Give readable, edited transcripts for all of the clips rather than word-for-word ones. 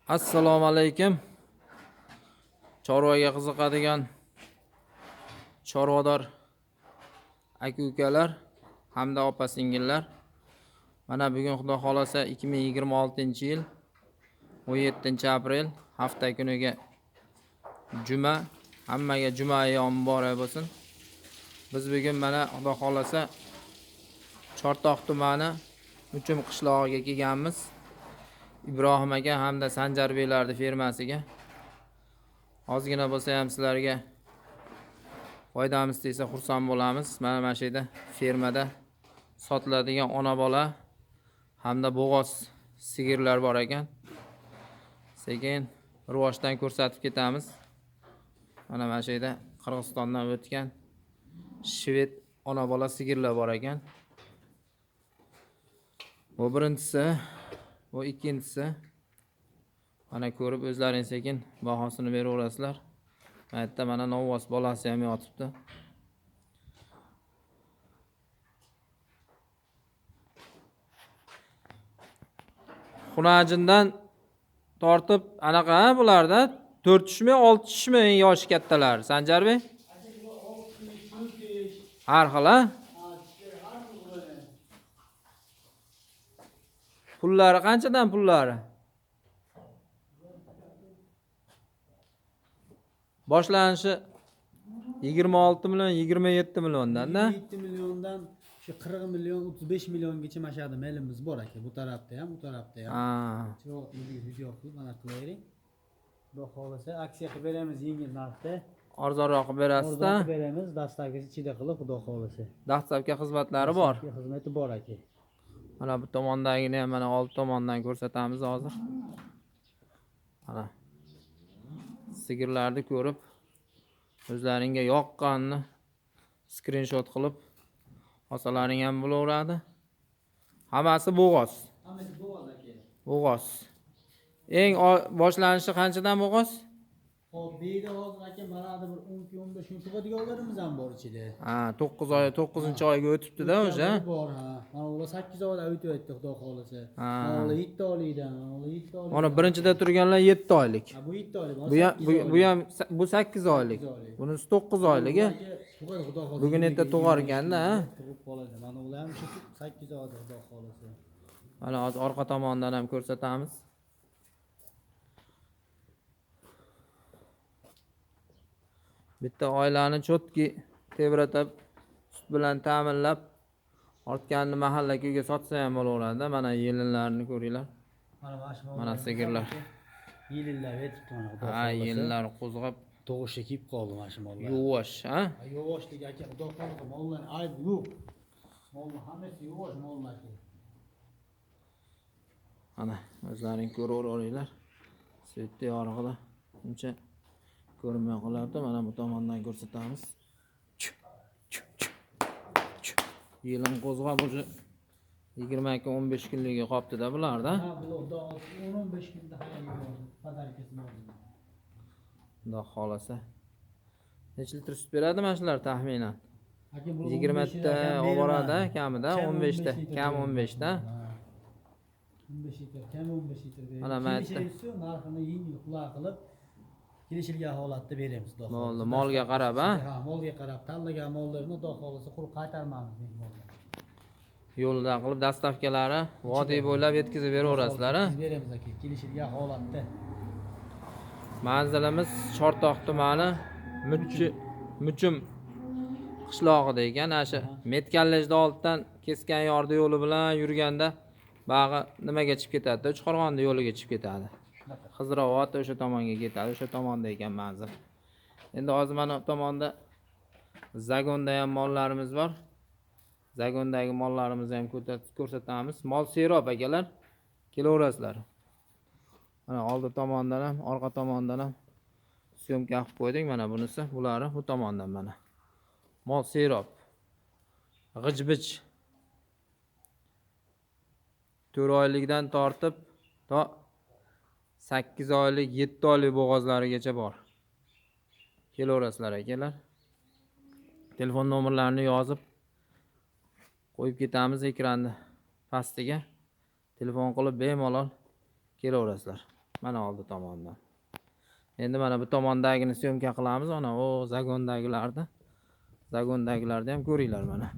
Assalomu alaykum. Chorvaga qiziqadigan chorvador aka-ukalar hamda opa-singillar. Mana bugun Xudo xolasa 2026-yil 17-aprel hafta kuniga juma. Hammaga juma ayyom muborak bo'lsin. Biz bugun mana Xudo xolasa Chortoq tumani Muchum qishlog'iga kelganmiz. Ibrohim aka hamda Sanjar beylarni fermasiga. Ozgina bo'lsa ham sizlarga foydamiz tegsa xursand bo'lamiz. Mana shu yerda fermada sotiladigan ona bola hamda bo'g'oz sigirlar bor ekan. Sekin rivojdan ko'rsatib ketamiz. Mana shu yerda Qirg'izistondan o'tgan shved ona bola sigirlar bor ekan. Bu birinchisi, bu ikkinchisi. Mana ko'rib o'zlaring sekin bahosini beraverasizlar. Mayda mana novvos bolasi ham yotibdi. Xunajindan tortib anaqa bularda 4 tushmi, 6 tushmi yoshi kattalar, Sanjar bey? Har xil a? Pullari qanchadan pullari? Boshlanishi 26 million, 27 milliondan-da. 27 milliondan şu 40 milyon, 35 milyongacha mashadi mailimiz bor aka. Bu tarafda ham, bu tarafda ham. Chiroqli video qilib mana qilaylik. Xudo xolasa aksiya qilib beramiz yengil narxda. Arzonroq qilib berasiz-da. Arzon qilib beramiz, dastavka ichida qilib Xudo xolasa. Dastavka xizmatlari bor. Xizmati bor aka. Mana bu tomondagini ham mana old tomondan ko'rsatamiz hozir. Mana sigirlarni ko'rib o'zlaringga yoqqanini skrinshot qilib olsalaring ham bo'laveradi. Hammasi bo'g'oz. Hammasi bo'g'oz aka. Bo'g'oz. Eng boshlanishi qanchadan bo'g'oz? Hop, beyda hozir aka mana bir 12-15 kun tug'adiganlarimiz ham bor ichida. Ha, 9 oy, 9-oyga o'tibdi-da o'sha. Bor ha. Mana ular 8 oyda o'tib o'tdi Xudo xolasa. Mana ular 7 oylikdan, mana ular 7 oylik. Mana birinchida turganlar 7 oylik. Ha, bu 7 oylik. Bu ham bu 8 oylik. Bunisi 9 oylik. Bugun erta tug'ar ekanda, ha? Tug'ib qoladi. Mana ular ham shu 8 oyda Xudo xolasa. Mana hozir orqa tomondan ham ko'rsatamiz. Bitta oilani chotki tebratib, sut bilan ta'minlab, ortganini mahalla-ko'yga sotsa ham bo'laveradi. Mana yelinlarni ko'ringlar. Mana sigirlar. Yillar yetibdi mana Xudo Ha, yillar qo'zg'ab, tug'ishga kelib qoldi mana shu mollar. yuvosh, ha? Yuvoshligi aka Xudo xolasa mollar ayb yo'q. Mollar hammasi yuvosh mollar. Mana o'zlaring ko'raveringlar. Svetda yorug'ida uncha ko'rinmay qolyapti. Mana bu tomondan ko'rsatamiz. Yilin qo'zg'ab o'sha 22-15 kunligi qopdi-da bularda. Ha, bularda 10-15 kunda hali padarkasi bor. Xudo xolasa. Necha litr sut beradi mana shular taxminan? 20 ta oborada, kamida 15 ta, kam 15 ta. 15 litr, kam 15 litr beradi. Mana mayda. Narxini yengil quloq qilib kelishilgan holatda beramiz Xudo xolasa. Bo'ldi, molga qarab, ha? Ha, molga qarab tanlagan mollarni Xudo xolasa quruq qaytarmaymiz mehmonlar. Yo'lda qilib dastavkalari vodiy bo'ylab yetkazib beraverasizlar, ha? Beramiz aka, kelishilgan holatda. Manzilimiz Chortoq tumani Muchum qishlog'ida ekan. O'sha Metkanlejda oldidan kesgan yordi yo'li bilan yurganda bag'i nimaga chiqib ketadi? Uchqo'rg'onda yo'liga chiqib ketadi. Xizravot o'sha tomonga ketadi. O'sha tomonda ekan manzil. Endi hozir mana bu tomonda zagonda ham mollarimiz bor. Zagondagi mollarimizni ham ko'rsatamiz. Mol serob akalar. Kelaverasizlar. Mana oldi tomondan ham, orqa tomondan ham syomka qilib qo'ydik. Mana bunisi, bulari bu tomondan mana. Mol serob. G'ijbich. 4 oylikdan tortib to 8 oylik, 7 oylik bo'g'ozlarigacha bor. Kelaverasizlar akalar. Telefon nomerlarini yozib qo'yib ketamiz ekranni pastiga. Telefon qilib bemalol kelaverasizlar. Mana oldi tomondan. Endi mana bu tomondagini syomka qilamiz. Ana o zagondagilarni. Zagondagilarni ham ko'ringlar mana.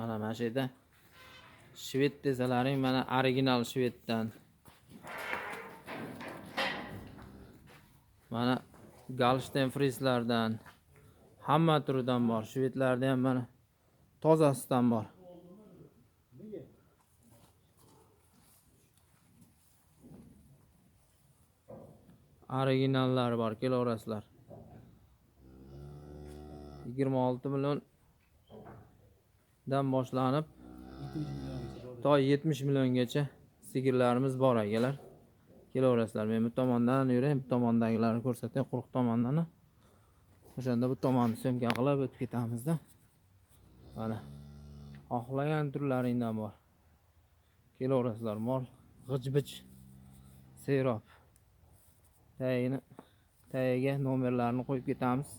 Mana shu yerda shved desalaring mana original shveddan. Mana Galsten frislardan hamma turidan bor. Shvedlarda ham mana tozasidan bor. Originallar bor, kelaverasizlar. 26 million dan boshlanib 70 milliongacha sigirlarimiz bor akalar. Kelaverasizlar. Men bu tomondan yurayim, bu tomondagilarni ko'rsatay, quruq tomondan. O'shanda bu tomonni syomka qilib o'tib ketamizda. Mana xohlagan turlaringdan bor. Kelaverasizlar. Mol g'ij-bij serob. Tagiga nomerlarini qo'yib ketamiz.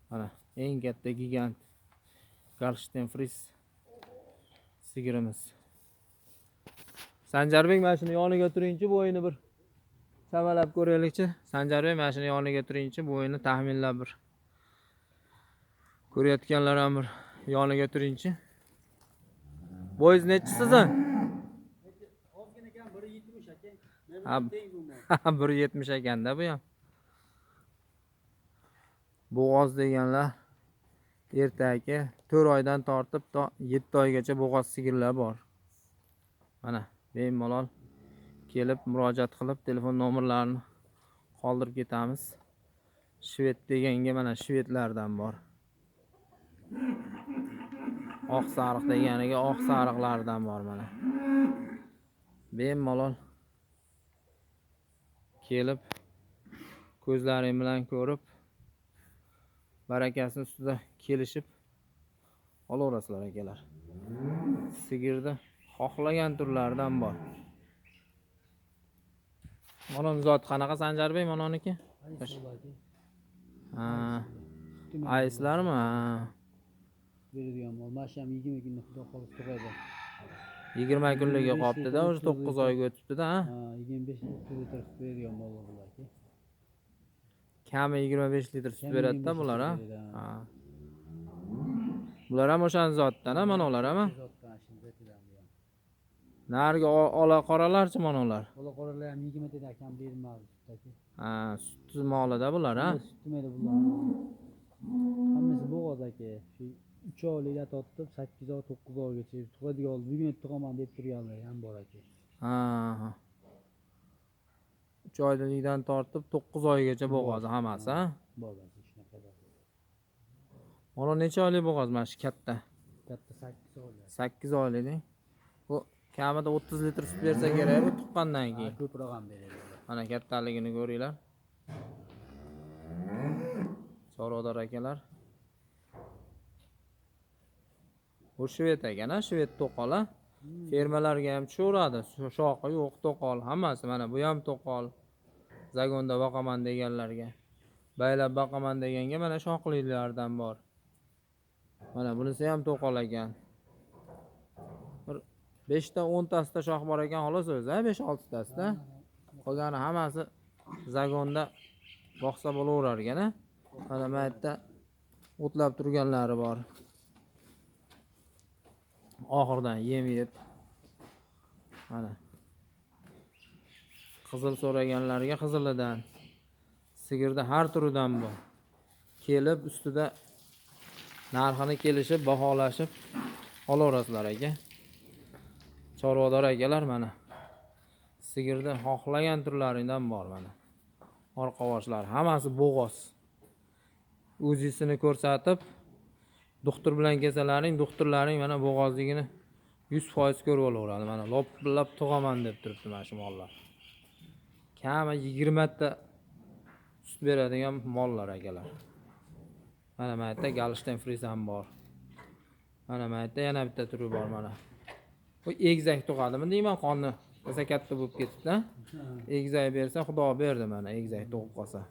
Mana eng katta gigant Galsten fris sigirimiz. Sanjarbek, mana shuni yoniga turingchi, bu o'yini bir samalab ko'raylikchi. Sanjarbek, mana shuni yoniga turingchi, bu o'yini taxminlab bir ko'rayotganlar ham bir yoniga turingchi. Bo'yiz nechisiz? Ozgina ekan 170 aka. Ha, 170 ekanda bu ham. Bo'g'oz deganlar ertaki 4 oydan tortib to 7 oygacha bo'g'oz sigirlar bor. Mana bemalol kelib murojaat qilib telefon nomerlarini qoldirib ketamiz. Shved deganga mana shvedlardan bor. Oq sariq deganiga oq sariqlardan bor mana. Bemalol kelib ko'zlaring bilan ko'rib barakasini ustida kelishib olaverasizlar akalar. Sigirda xohlagan turlardan bor. Mana zot qanaqa Sanjarbek mononiki? Ha. Ayslarmi? Ha. Beradigan mol. Masham 20 kunlik xudo xolis tug'adi. 20 kunligiga qolibdi-da, o'zi 9 oyga o'tibdi-da, ha? Ha, 25 litr sut beradigan mollar bular-ki. Kami 25 litr sut beradi-da bular, ha? Ha. Bular ham o'shan zotdan, ha, mana ular ham. Narigi ola qoralarchi mana ular. Ola qoralar ham 20 tadan kam bermadi sutdagi. Ha, sut molida bular, ha? Sut mayda bular. Hammasi bo'g'oz aka. Shu 3 oylikda totib 8 oy 9 oygacha tug'adigan bugun tug'aman deb turganlar ham bor aka. Ha. 3 oylikdan tortib 9 oygacha bo'g'oz hammasi, ha? Bor shunaqa. Mana necha oylik bo'g'oz mana shu katta? Katta 8 oylik. 8 oylik. Bu kamida 30 litr sut bersa kerak bu tuqqandan keyin. Ko'proq ham beradi. Mana kattaligini ko'ringlar. Chorvador akalar. Bu shved ekan, shved to'qol, ha? Fermalarga ham tushaveradi. Shoqi yo'q to'qol, hammasi mana bu ham to'qol. Zagonda boqaman deganlarga. Baylab boqaman deganga mana shoqlilardan bor. Mana bunisi ham to'qol ekan. 5 ta 10 tasida shox bor ekan, xolos o'zi, 5-6 tasida. Qolgani hammasi zagonda boqsa bo'laverar ekan, ha? Mana bu yerda o'tlab turganlari bor. Oxirdan yem yeb. Mana. Qizil so'raganlarga qizilidan. Sigirda har turidan bor. Kelib ustida narxini kelishib, baholashib olaverasizlar aka. Chorvador akalar mana. Sigirda xohlagan turlaringdan bor mana. Orqa boshlar hammasi bo'g'oz. O'zisini ko'rsatib, doktor bilan kelsalaring, doktorlaring mana bo'g'ozligini 100% ko'rib olaveradi. Mana lop-lop tug'aman deb turibdi mana shu mollar. Kami 20 ta sut beradigan mollar akalar. Mana bu yerda Galshteyn Fries ham bor. Mana bu yerda yana bitta turi bor mana. Bu egizak tug'adimi deyman, qonni rosa katta bo'lib ketdi-da. Egizak bersa Xudo berdi mana, egizak tug'ib qolsa.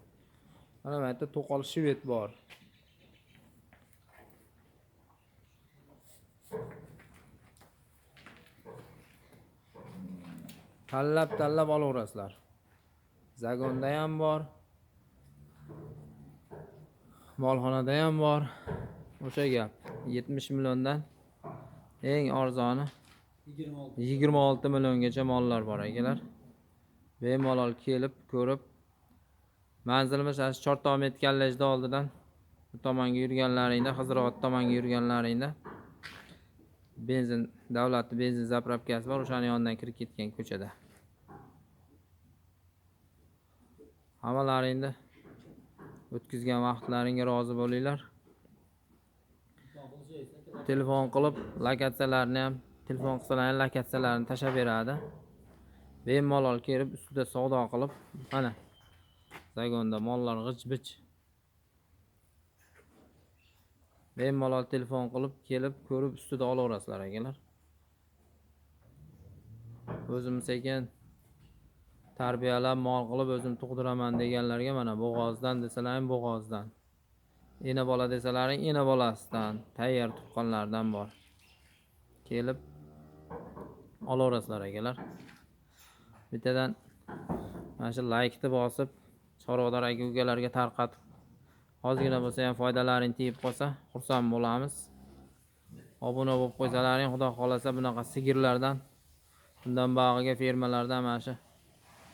Mana bu yerda to'qol shvet bor. Tanlab olaverasizlar. Zagonda ham bor. Molxonada ham bor. O'sha gap. 70 milliondan eng arzoni 26 milliongacha mollar bor akalar. Bemalol kelib ko'rib, manzilimiz ash Chortoq Metkallejda oldidan bu tomonga yurganlaringda, Xizrobod tomonga yurganlaringda benzin, davlatning benzin zapravkasi bor, o'shaning yonidan kirib ketgan ko'chada. Hammalaringni o'tkazgan vaqtlaringga rozi bo'linglar. Telefon qilib, lokatsiyalarni ham, telefon qilsalaring lokatsiyalarini tashab beradi. Bemalol kelib, ustida savdo qilib, mana zagonda mollar g'ich-bich. Bemalol telefon qilib, kelib, ko'rib, ustida olaverasizlar akalar. O'zim sekin tarbiyalab, mol qilib o'zim tug'diraman deganlarga mana bo'g'ozdan desalaring bo'g'ozdan. Ena bola desalaring ena bolasidan, tayyor tuqqanlardan bor. Kelib olaverasizlar akalar. Bittadan mana shu like-ni bosib, Chorvodor aka-ukalarga tarqatib, ozgina bo'lsa ham foydalaring tegib qolsa, xursand bo'lamiz. Obuna bo'lib qo'ysalaring, Xudo xolasa bunaqa sigirlardan, bundan bag'iga fermalardan mana shu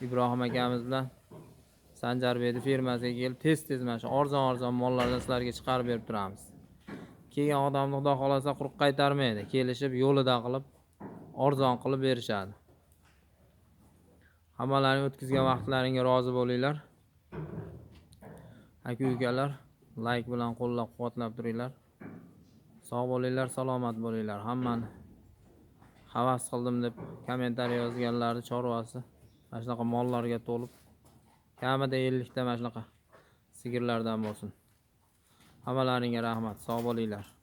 Ibrohim akamiz bilan Sanjarbekning fermasiga kelib, tez-tez mana shu arzon mollardan sizlarga chiqarib berib turamiz. Kelgan odamni Xudo xolasa quruq qaytarmaydi. Kelishib, yo'lida qilib, arzon qilib berishadi. Hammalaring o'tkazgan vaqtlaringga rozi bo'linglar. Aka-ukalar, like bilan qo'llab-quvvatlab turinglar. Sog' bo'linglar, salomat bo'linglar. Hammani havas qildim deb kommentariy yozganlarni chorvasi mana shunaqa mollarga to'lib, kamida 50 ta mana shunaqa sigirlardan bo'lsin. Hammalaringga rahmat, sog' bo'linglar.